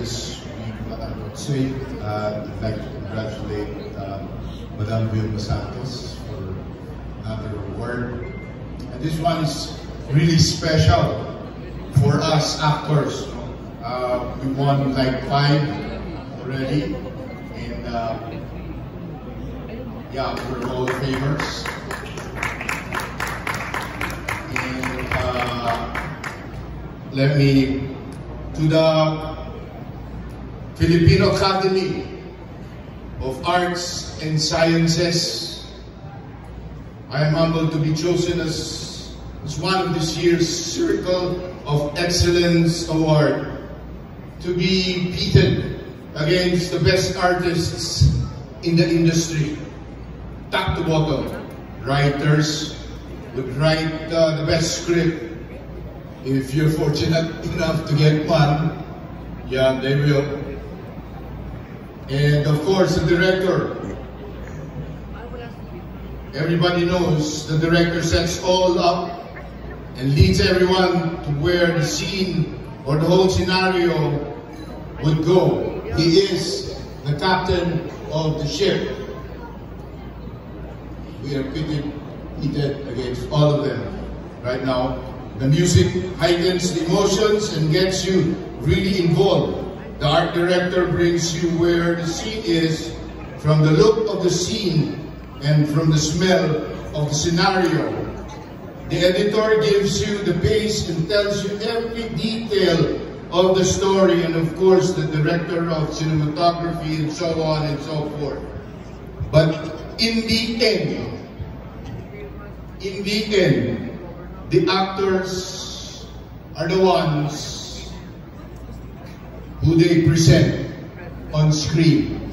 just say I'd like to congratulate Madame Vilma Santos for another award. And this one is really special for us actors. We won like 5 already, and yeah, we're all famous. Let me, to the Filipino Academy of Arts and Sciences, I am humbled to be chosen as one of this year's Circle of Excellence Award, to be pitted against the best artists in the industry, top to bottom. Writers would write the best script. If you're fortunate enough to get one, yeah, they will. And of course, the director. Everybody knows the director sets all up and leads everyone to where the scene or the whole scenario would go. He is the captain of the ship. We are pitted against all of them right now. The music heightens the emotions and gets you really involved. The art director brings you where the scene is, from the look of the scene and from the smell of the scenario. The editor gives you the pace and tells you every detail of the story, and of course the director of cinematography and so on and so forth. But in the end, the actors are the ones who they present on screen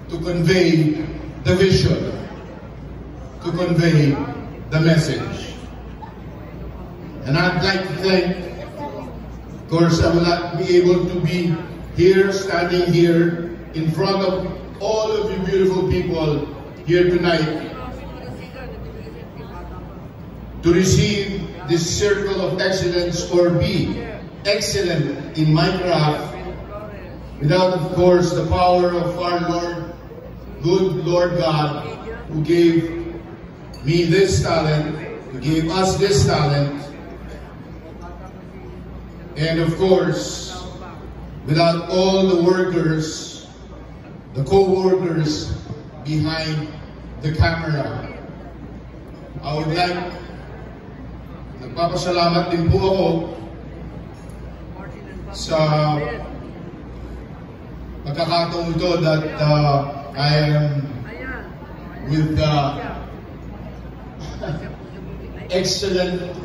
to convey the vision, to convey the message. And I'd like to thank, of course, I will not be able to be here, standing here in front of all of you beautiful people here tonight to receive this Circle of Excellence or be excellent in my craft without, of course, the power of our Lord, good Lord God, who gave me this talent, who gave us this talent, and of course, without all the workers, the co-workers behind the camera. I would like, nagpapasalamat din po ako sa pagkakataong ito that I am with excellent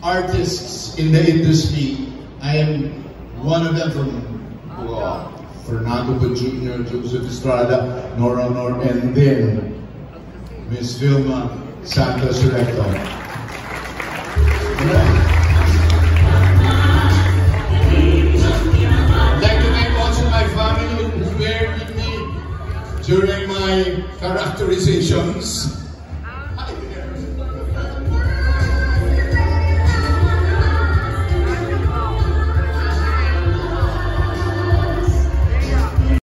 artists in the industry. I am one of them, from Fernando Jr., Joseph Estrada, Nora Nor, and then Miss Vilma Santos Recto. I'd like to thank also my family who were with me during my characterizations.